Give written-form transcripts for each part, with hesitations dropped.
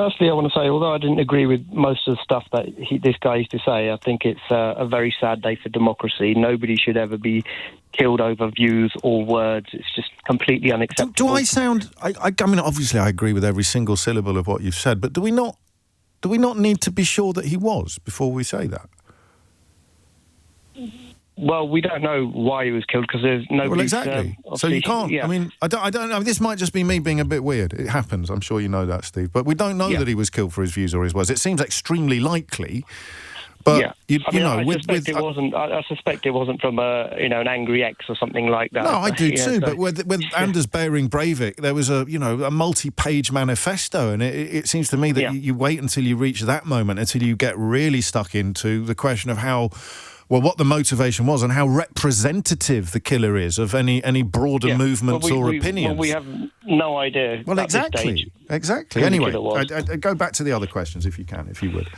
firstly, I want to say, although I didn't agree with most of the stuff that this guy used to say, I think it's a very sad day for democracy. Nobody should ever be killed over views or words. It's just completely unacceptable. Do I sound... I mean, obviously I agree with every single syllable of what you've said, but do we not need to be sure that he was before we say that? Well, we don't know why he was killed because there's no... Well, exactly. So you can't... Yeah. I mean, I don't know. This might just be me being a bit weird. It happens. I'm sure you know that, Steve. But we don't know that he was killed for his views or his words. It seems extremely likely. But, I suspect it wasn't from an angry ex or something like that. No, I do too. But with Anders Behring Breivik, there was a multi-page manifesto, and it seems to me that you wait until you reach that moment, until you get really stuck into the question of what the motivation was and how representative the killer is of any broader movements or opinions. Well, we have no idea. Well, exactly. Anyway, go back to the other questions if you would.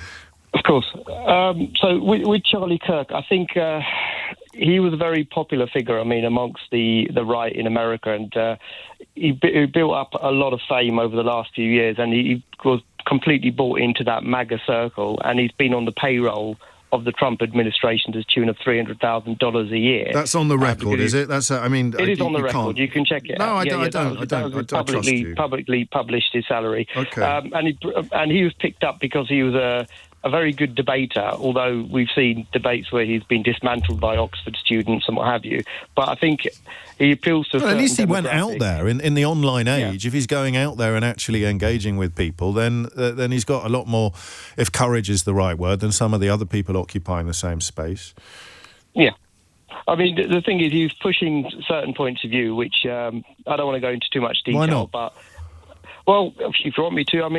Of course. So with Charlie Kirk, I think he was a very popular figure, amongst the right in America, and he built up a lot of fame over the last few years, and he was completely bought into that MAGA circle, and he's been on the payroll of the Trump administration to the tune of $300,000 a year. That's on the record, is it? It is on the record. You can check it out. I don't trust you. Publicly published his salary. Okay. And he was picked up because he was a very good debater, although we've seen debates where he's been dismantled by Oxford students and what have you. But I think he appeals to... Well, at least he went out there in the online age. If he's going out there and actually engaging with people, then he's got a lot more, if courage is the right word, than some of the other people occupying the same space. Yeah. The thing is, he's pushing certain points of view, which I don't want to go into too much detail. Why not? But... Well, if you want me to,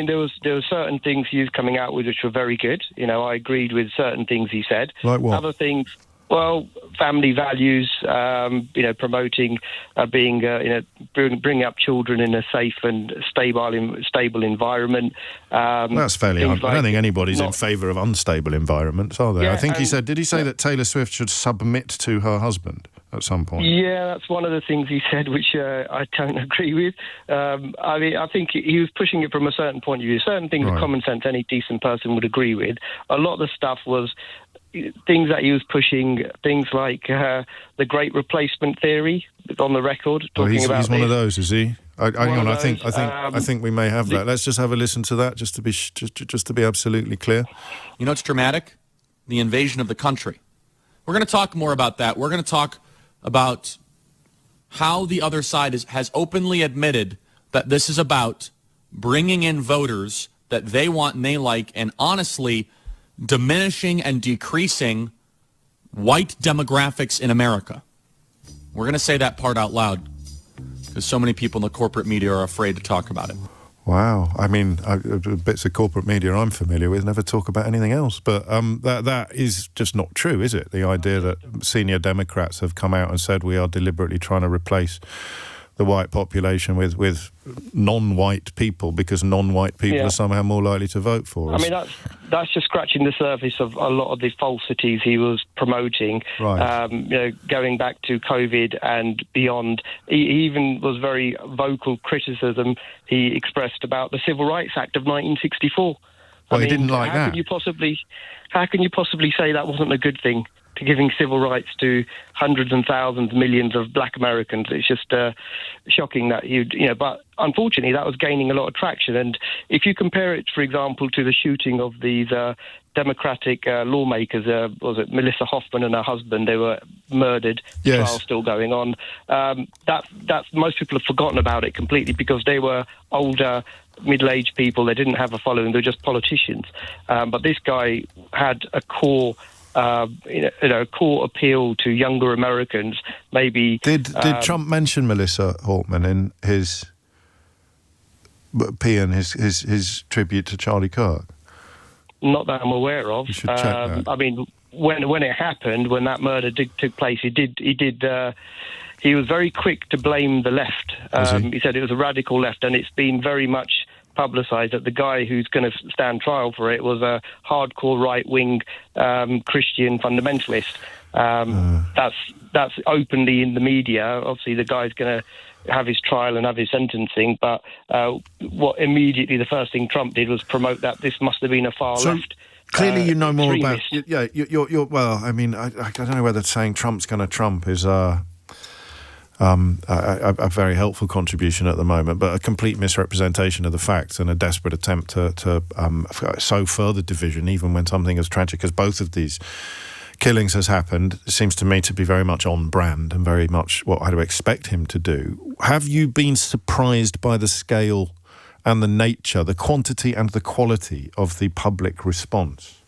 there were certain things he was coming out with which were very good. I agreed with certain things he said. Like what? Other things, family values, promoting bringing up children in a safe and stable environment. That's fairly... I don't think anybody's in favour of unstable environments, are they? Yeah, I think he said... Did he say that Taylor Swift should submit to her husband at some point? Yeah, that's one of the things he said, which I don't agree with. I think he was pushing it from a certain point of view. Certain things are common sense, any decent person would agree with. A lot of the stuff was things that he was pushing, things like the Great Replacement theory on the record. He's one of those, is he? I think we may have that. Let's just have a listen to that, just to be absolutely clear. You know what's dramatic? The invasion of the country. We're going to talk more about that. We're going to talk about how the other side has openly admitted that this is about bringing in voters that they want and they like, and honestly diminishing and decreasing white demographics in America. We're going to say that part out loud because so many people in the corporate media are afraid to talk about it. Wow. Bits of corporate media I'm familiar with never talk about anything else. But that is just not true, is it? The idea that senior Democrats have come out and said we are deliberately trying to replace the white population with non-white people because non-white people are somehow more likely to vote for us. That's just scratching the surface of a lot of the falsities he was promoting. Right. Going back to COVID and beyond. He even was very vocal criticism he expressed about the Civil Rights Act of 1964. Well, he didn't like that. How can you possibly say that wasn't a good thing? To giving civil rights to hundreds and thousands, millions of black Americans. It's just shocking that but unfortunately that was gaining a lot of traction. And if you compare it, for example, to the shooting of these Democratic lawmakers, was it Melissa Hoffman and her husband? They were murdered. Yes. The trial still going on. That's most people have forgotten about it completely because they were older, middle-aged people. They didn't have a following. They were just politicians. But this guy had a core core appeal to younger Americans. Maybe did Trump mention Melissa Hoffman in his his tribute to Charlie Kirk? Not that I'm aware of. You should check that. When it happened, when that murder took place, he was very quick to blame the left. He said it was a radical left, and it's been very much publicised that the guy who's going to stand trial for it was a hardcore right-wing Christian fundamentalist. That's openly in the media. Obviously, the guy's going to have his trial and have his sentencing, but what immediately the first thing Trump did was promote that this must have been a far left. Clearly, you know more extremist. about. You're well. I mean, I don't know whether saying Trump's going to Trump is a very helpful contribution at the moment, but a complete misrepresentation of the facts and a desperate attempt to sow further division, even when something as tragic as both of these killings has happened. It seems to me to be very much on brand and very much what I'd expect him to do. Have you been surprised by the scale and the nature, the quantity and the quality of the public response?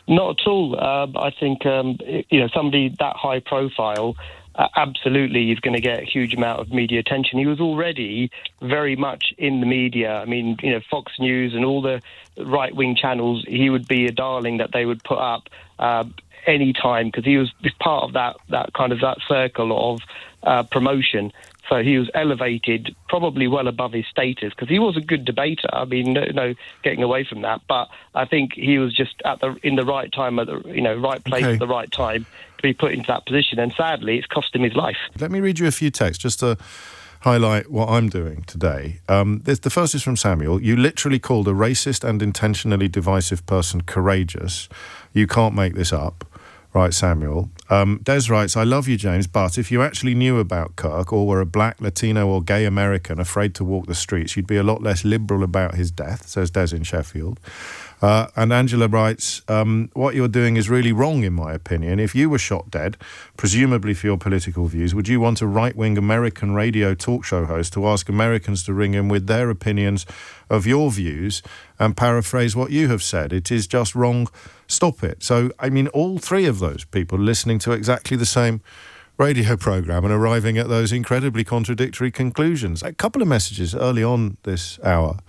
Not at all. I think somebody that high profile, absolutely, is going to get a huge amount of media attention. He was already very much in the media. I mean, Fox News and all the right-wing channels, he would be a darling that they would put up any time, because he was part of that circle of promotion. So he was elevated probably well above his status, because he was a good debater. I mean, no getting away from that. But I think he was just in the right time, at the right place at the right time to be put into that position. And sadly, it's cost him his life. Let me read you a few texts just to highlight what I'm doing today. The first is from Samuel. You literally called a racist and intentionally divisive person courageous. You can't make this up. Right, Samuel. Des writes, I love you, James, but if you actually knew about Kirk or were a black, Latino or gay American afraid to walk the streets, you'd be a lot less liberal about his death, says Des in Sheffield. And Angela writes, what you're doing is really wrong, in my opinion. If you were shot dead, presumably for your political views, would you want a right-wing American radio talk show host to ask Americans to ring in with their opinions of your views and paraphrase what you have said? It is just wrong. Stop it. So, I mean, all three of those people listening to exactly the same radio programme and arriving at those incredibly contradictory conclusions. A couple of messages early on this hour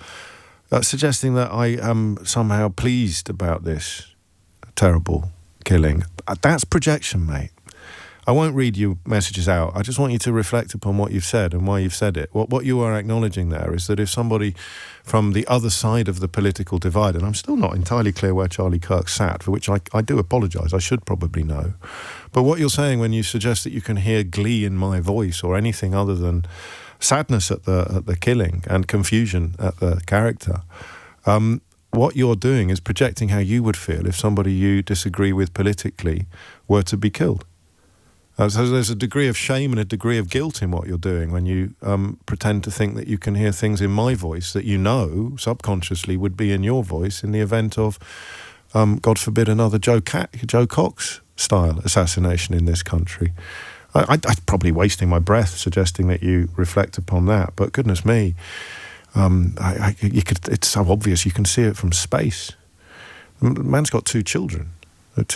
suggesting that I am somehow pleased about this terrible killing. That's projection, mate. I won't read you messages out. I just want you to reflect upon what you've said and why you've said it. What you are acknowledging there is that if somebody from the other side of the political divide, and I'm still not entirely clear where Charlie Kirk sat, for which I do apologise, I should probably know. But what you're saying when you suggest that you can hear glee in my voice or anything other than sadness at the killing and confusion at the character, what you're doing is projecting how you would feel if somebody you disagree with politically were to be killed. So there's a degree of shame and a degree of guilt in what you're doing when you pretend to think that you can hear things in my voice that you know subconsciously would be in your voice in the event of, God forbid, another Joe Cox style assassination in this country. I'm probably wasting my breath suggesting that you reflect upon that, but goodness me, it's so obvious you can see it from space. The man's got two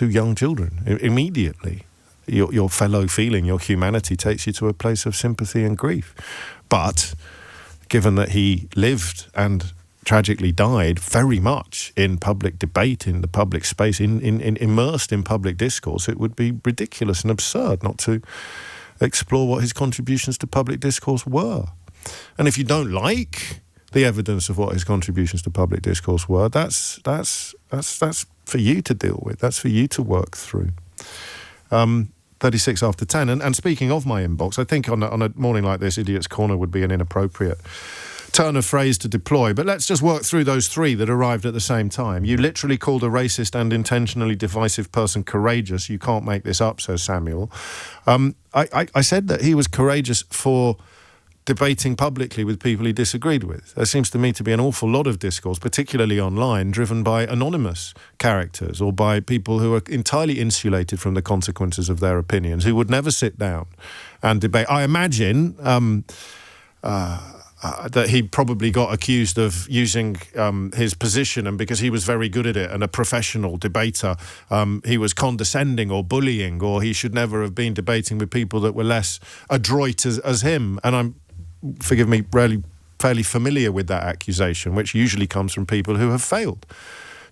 young children. Immediately, your fellow feeling, your humanity takes you to a place of sympathy and grief. But given that he lived and tragically died very much in public debate, in the public space, immersed in public discourse, it would be ridiculous and absurd not to explore what his contributions to public discourse were. And if you don't like the evidence of what his contributions to public discourse were, that's for you to deal with. That's for you to work through. 36 after 10. And speaking of my inbox, I think on a morning like this, Idiot's Corner would be an inappropriate turn of phrase to deploy, but let's just work through those three that arrived at the same time. You literally called a racist and intentionally divisive person courageous. You can't make this up, says Samuel. I said that he was courageous for debating publicly with people he disagreed with. There seems to me to be an awful lot of discourse, particularly online, driven by anonymous characters or by people who are entirely insulated from the consequences of their opinions, who would never sit down and debate. I imagine that he probably got accused of using his position, and because he was very good at it and a professional debater, he was condescending or bullying, or he should never have been debating with people that were less adroit as him. And I'm, forgive me, fairly familiar with that accusation, which usually comes from people who have failed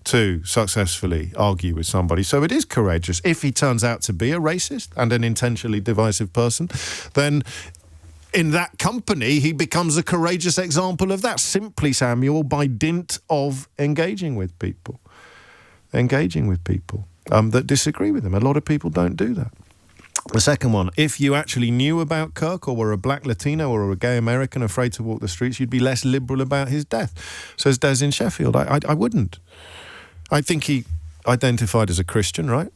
to successfully argue with somebody. So it is courageous. If he turns out to be a racist and an intentionally divisive person, then in that company, he becomes a courageous example of that, simply, Samuel, by dint of engaging with people. that disagree with him. A lot of people don't do that. The second one, if you actually knew about Kirk or were a black Latino or a gay American afraid to walk the streets, you'd be less liberal about his death, says Des in Sheffield. I wouldn't. I think he identified as a Christian, right?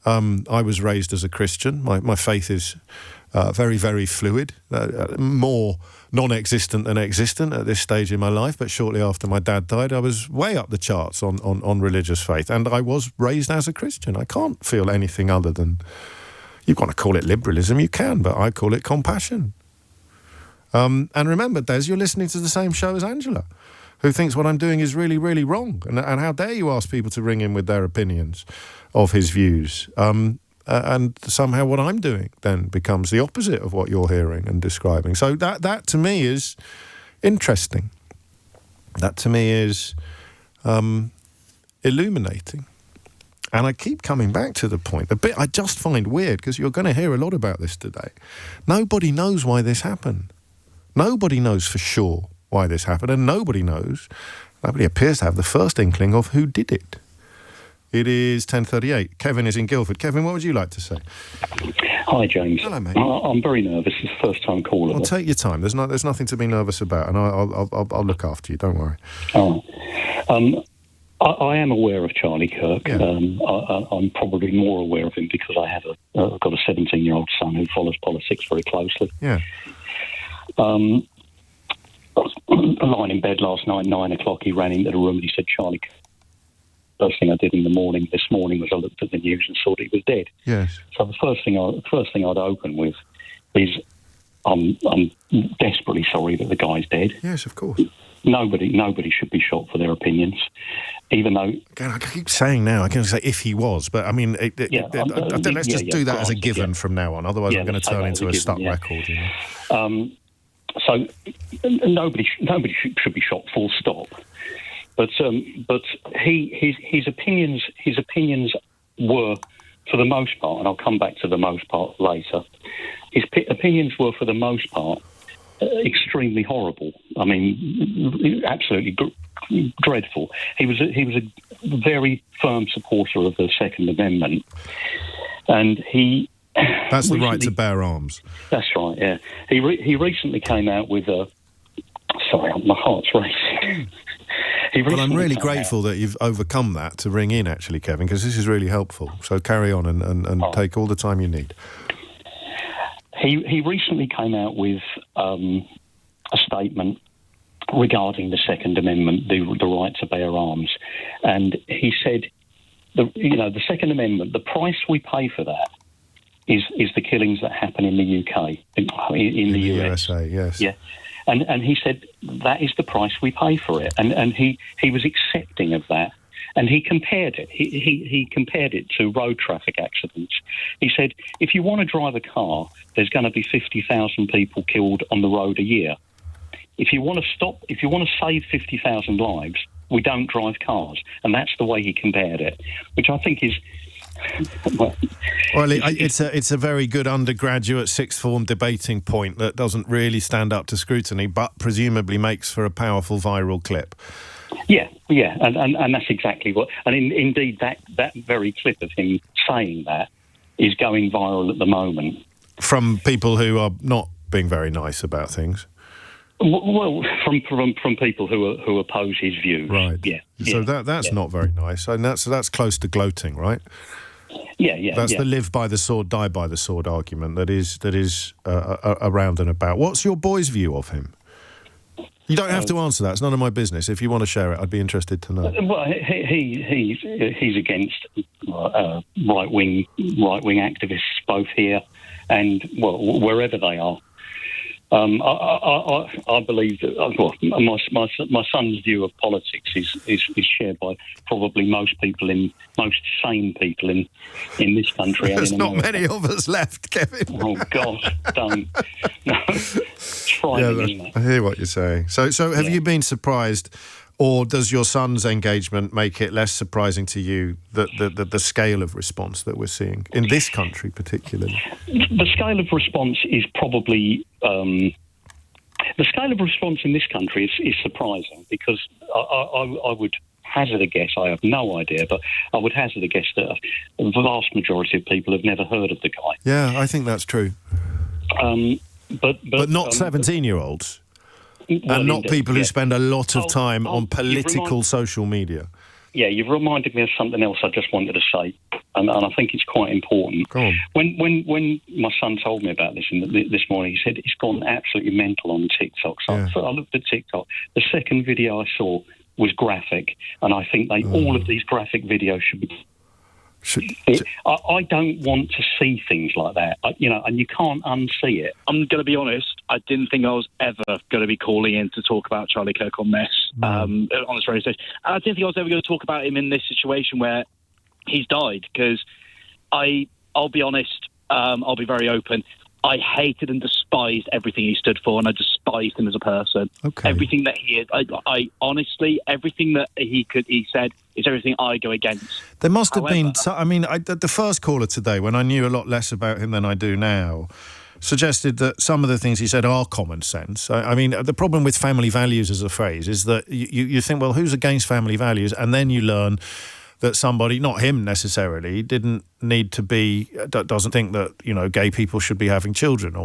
I was raised as a Christian. My faith is very, very fluid, more non-existent than existent at this stage in my life. But shortly after my dad died, I was way up the charts on religious faith. And I was raised as a Christian. I can't feel anything other than... You want to call it liberalism, you can, but I call it compassion. And remember, Des, you're listening to the same show as Angela, who thinks what I'm doing is really, really wrong. And how dare you ask people to ring in with their opinions of his views. And somehow what I'm doing then becomes the opposite of what you're hearing and describing. So that to me is interesting. That to me is illuminating. And I keep coming back to the point. The bit I just find weird, because you're going to hear a lot about this today. Nobody knows why this happened. Nobody knows for sure why this happened, and nobody appears to have the first inkling of who did it. It is 10:38. Kevin is in Guildford. Kevin, what would you like to say? Hi, James. Hello, mate. I'm very nervous. It's the first time caller. Well, take your time. There's nothing to be nervous about, and I'll look after you. Don't worry. Oh. I am aware of Charlie Kirk. Yeah. I'm probably more aware of him because I've got a 17-year-old son who follows politics very closely. Yeah. I was lying in bed last night, 9 o'clock. He ran into the room and he said, Charlie Kirk. First thing I did this morning was I looked at the news and saw that he was dead. Yes. So the first thing I'd open with is I'm desperately sorry that the guy's dead. Yes, of course. Nobody should be shot for their opinions, even though... Again, I keep saying now, I can say if he was, but I mean, let's just do that as a given from now on. Otherwise, I'm going to turn into a stuck record. You know? So nobody should be shot. Full stop. But his opinions were, for the most part, and I'll come back to the most part later. His opinions were, for the most part, extremely horrible. I mean, absolutely dreadful. He was a very firm supporter of the Second Amendment, and he. That's the right to bear arms. That's right. Yeah, he recently came out with a. Sorry, my heart's racing. Well, I'm really grateful that you've overcome that to ring in, actually, Kevin, because this is really helpful. So carry on and take all the time you need. He recently came out with a statement regarding the Second Amendment, the right to bear arms, and he said, the Second Amendment, the price we pay for that is the killings that happen in the UK, in the US. USA, yes. Yeah. And he said that is the price we pay for it, and he was accepting of that, and he compared it. He compared it to road traffic accidents. He said, if you want to drive a car, there's going to be 50,000 people killed on the road a year. If you want to save 50,000 lives, we don't drive cars, and that's the way he compared it, which I think is. Well, it's a very good undergraduate sixth form debating point that doesn't really stand up to scrutiny, but presumably makes for a powerful viral clip. Yeah, and that's exactly what. And indeed, that very clip of him saying that is going viral at the moment from people who are not being very nice about things. Well, from people who oppose his views, right? Yeah. So that's not very nice, and that's close to gloating, right? Yeah. That's the live by the sword, die by the sword argument that is around and about. What's your boy's view of him? You don't have to answer that. It's none of my business. If you want to share it, I'd be interested to know. Well, he's against right wing activists both here and wherever they are. I believe that my son's view of politics is shared by probably most sane people in this country. There's and in not many of us left, Kevin. Oh God, don't. No. I hear what you're saying. So have you been surprised, or does your son's engagement make it less surprising to you that the scale of response that we're seeing in this country, particularly? The scale of response is probably the scale of response in this country is surprising, because I would hazard a guess. I have no idea, but I would hazard a guess that a vast majority of people have never heard of the guy. Yeah, I think that's true. But not 17-year-olds. Well, and not people who yeah. spend a lot of time on political social media. Yeah, you've reminded me of something else I just wanted to say, and I think it's quite important. Go on. When my son told me about this this morning, he said it's gone absolutely mental on TikTok. So I looked at TikTok. The second video I saw was graphic, and I think all of these graphic videos should be... I don't want to see things like that, and you can't unsee it. I'm going to be honest, I didn't think I was ever going to be calling in to talk about Charlie Kirk on this, on this radio station. And I didn't think I was ever going to talk about him in this situation where he's died, because I'll be honest, I'll be very open. I hated and despised everything he stood for, and I despised him as a person. Okay. Everything that he is, I honestly, everything that he said is everything I go against. There must have been... the first caller today, when I knew a lot less about him than I do now, suggested that some of the things he said are common sense. I mean, the problem with family values as a phrase is that you think, well, who's against family values? And then you learn that somebody, not him necessarily, doesn't think that, gay people should be having children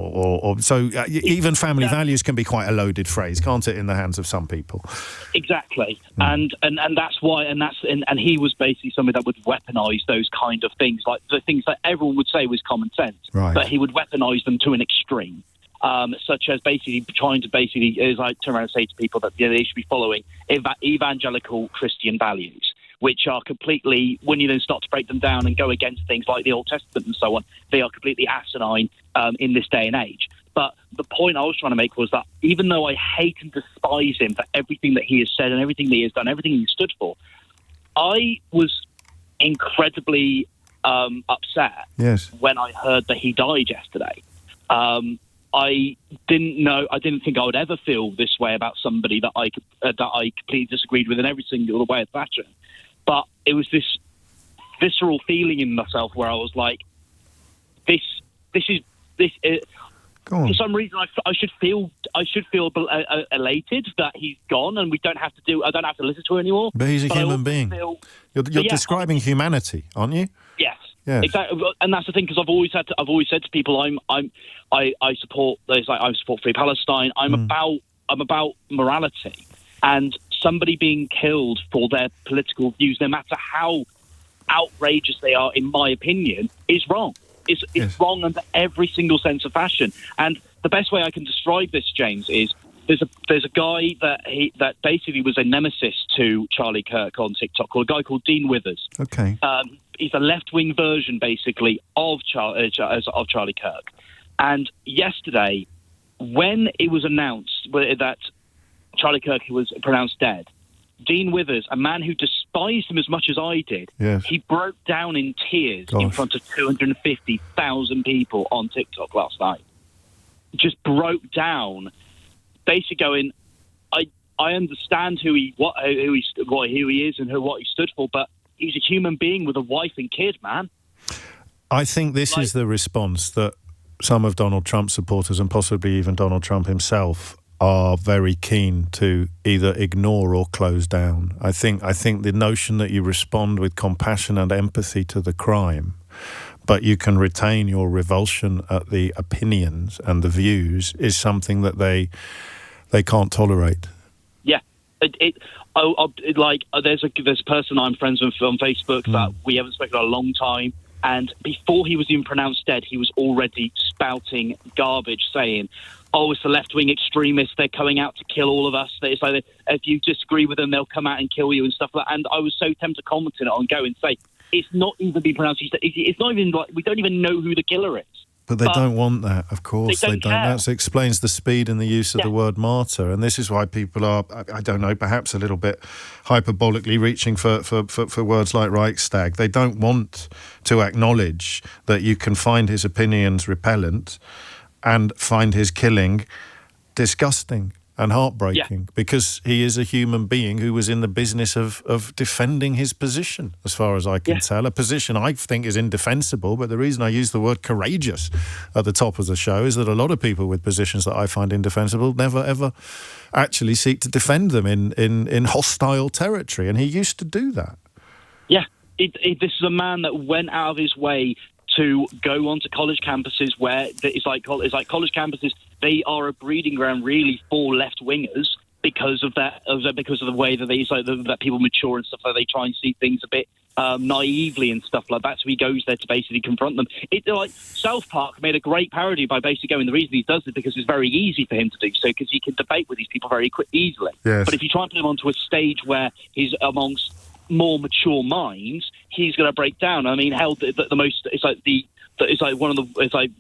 even family values can be quite a loaded phrase, can't it, in the hands of some people? Exactly. And that's why, and he was basically somebody that would weaponize those kind of things, like the things that everyone would say was common sense, right. But he would weaponize them to an extreme. Such as basically trying to is like turn around and say to people that they should be following evangelical Christian values, which are completely, when you then start to break them down and go against things like the Old Testament and so on, they are completely asinine in this day and age. But the point I was trying to make was that even though I hate and despise him for everything that he has said and everything that he has done, everything he stood for, I was incredibly upset when I heard that he died yesterday. I didn't think I would ever feel this way about somebody that I completely disagreed with in every single way of fashion. But it was this visceral feeling in myself where I was like, this is for some reason I should feel elated that he's gone and I don't have to listen to him anymore. But he's a human being. You're describing humanity, aren't you? Yes. Yes. Exactly, and that's the thing, because I've always said to people, I support Free Palestine. I'm about morality, and somebody being killed for their political views, no matter how outrageous they are, in my opinion, is wrong. It's wrong under every single sense of fashion. And the best way I can describe this, James, is there's a guy that basically was a nemesis to Charlie Kirk on TikTok, called a guy called Dean Withers. Okay. He's a left-wing version, basically, of Charlie Kirk. And yesterday, when it was announced that Charlie Kirk was pronounced dead, Dean Withers, a man who despised him as much as I did, he broke down in tears in front of 250,000 people on TikTok last night. Just broke down, basically going, I understand who he is and what he stood for, but he's a human being with a wife and kid, man. I think this is the response that some of Donald Trump's supporters, and possibly even Donald Trump himself, are very keen to either ignore or close down. I think the notion that you respond with compassion and empathy to the crime, but you can retain your revulsion at the opinions and the views, is something that they can't tolerate. Yeah. There's a person I'm friends with on Facebook that we haven't spoken in a long time, and before he was even pronounced dead, he was already spouting garbage, saying, "Oh, it's the left-wing extremists. They're coming out to kill all of us. It's like if you disagree with them, they'll come out and kill you and stuff like that." And I was so tempted to comment on it and go and say, "It's not even been pronounced. It's not even like we don't even know who the killer is." But they don't want that, of course. They don't. That explains the speed and the use of the word martyr. And this is why people are, I don't know, perhaps a little bit hyperbolically reaching for words like Reichstag. They don't want to acknowledge that you can find his opinions repellent and find his killing disgusting. and heartbreaking because he is a human being who was in the business of defending his position, as far as I can tell. A position I think is indefensible, but the reason I use the word courageous at the top of the show is that a lot of people with positions that I find indefensible never, ever actually seek to defend them in hostile territory, and he used to do that. Yeah, this is a man that went out of his way to go onto college campuses where it's like college campuses. They are a breeding ground really for left wingers because of that, because of the way that that people mature and stuff. Like they try and see things a bit naively and stuff like that. So he goes there to basically confront them. South Park made a great parody by basically going, the reason he does it because it's very easy for him to do so because he can debate with these people very easily. Yes. But if you try and put him onto a stage where he's amongst more mature minds, he's going to break down. I mean, hell, the most it's like one of the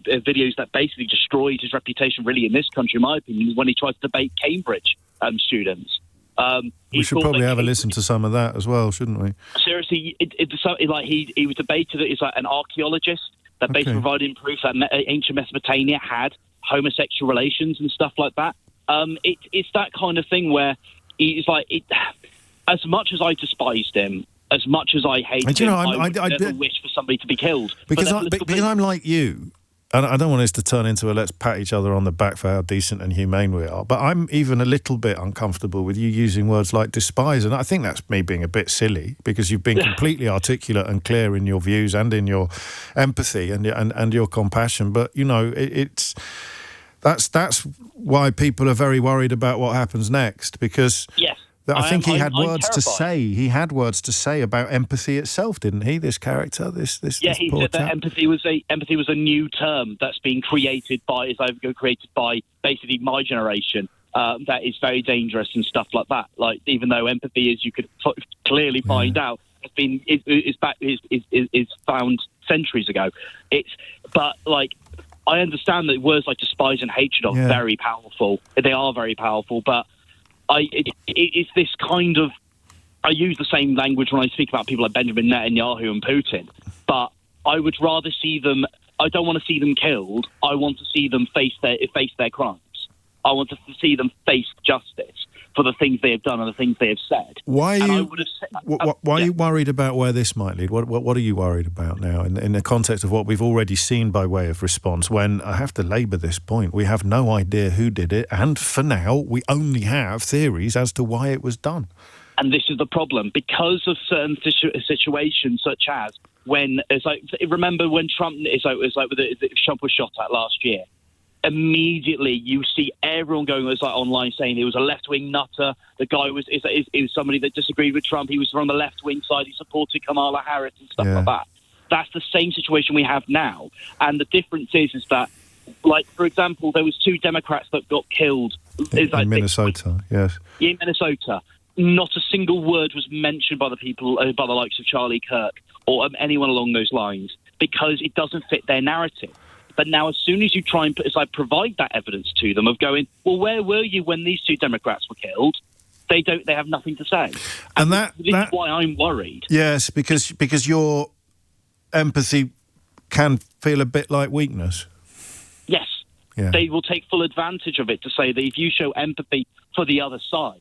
videos that basically destroyed his reputation really in this country, in my opinion, when he tried to debate Cambridge students. We should probably have a listen to some of that as well, shouldn't we? Seriously, he was debated. It's like an archaeologist that basically provided proof that ancient Mesopotamia had homosexual relations and stuff like that. It's that kind of thing where he's like it. As much as I despised him, as much as I hated him, I would never wish for somebody to be killed. Because I'm like you, and I don't want this to turn into a let's pat each other on the back for how decent and humane we are, but I'm even a little bit uncomfortable with you using words like despise, and I think that's me being a bit silly because you've been completely articulate and clear in your views and in your empathy and your compassion, but, you know, that's why people are very worried about what happens next, because... Yes. I think he had words to say. He had words to say about empathy itself, didn't he? This character, this he said that empathy was a new term that's being created by basically my generation. That is very dangerous and stuff like that. Like, even though empathy, as you could clearly find out, is found centuries ago. But I understand that words like despise and hatred are very powerful. They are very powerful, but. It's this kind of... I use the same language when I speak about people like Benjamin Netanyahu and Putin, but I would rather see them... I don't want to see them killed. I want to see them face their crimes. I want to see them face justice for the things they have done and the things they have said. Why are you worried about where this might lead? What are you worried about now in the context of what we've already seen by way of response, when, I have to labour this point, we have no idea who did it, and for now we only have theories as to why it was done? And this is the problem. Because of certain situations, such as when... remember when Trump... Trump was shot at last year? Immediately you see everyone going online saying he was a left-wing nutter. The guy was somebody that disagreed with Trump. He was from the left-wing side. He supported Kamala Harris and stuff like that. That's the same situation we have now. And the difference is that, like, for example, there was 2 Democrats that got killed. In Minnesota, yes. In Minnesota. Not a single word was mentioned by the people, by the likes of Charlie Kirk or anyone along those lines, because it doesn't fit their narrative. But now, as soon as you try and provide that evidence to them of going, well, where were you when these 2 Democrats were killed? They have nothing to say. And this is why I'm worried. Yes, because your empathy can feel a bit like weakness. Yes. Yeah. They will take full advantage of it to say that if you show empathy for the other side,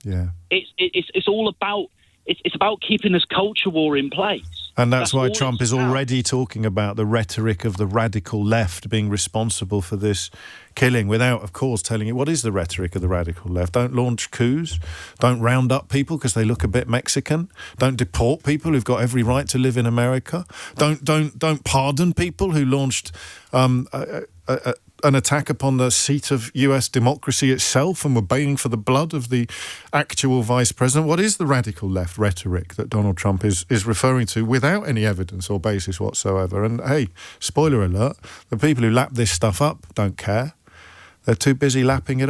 it's all about it's about keeping this culture war in place. And that's why Trump is already talking about the rhetoric of the radical left being responsible for this killing, without, of course, telling you what is the rhetoric of the radical left. Don't launch coups. Don't round up people because they look a bit Mexican. Don't deport people who've got every right to live in America. Don't pardon people who launched an attack upon the seat of US democracy itself and were baying for the blood of the actual vice president. What is the radical left rhetoric that Donald Trump is referring to without any evidence or basis whatsoever? And hey, spoiler alert, the people who lap this stuff up don't care. They're too busy lapping it up.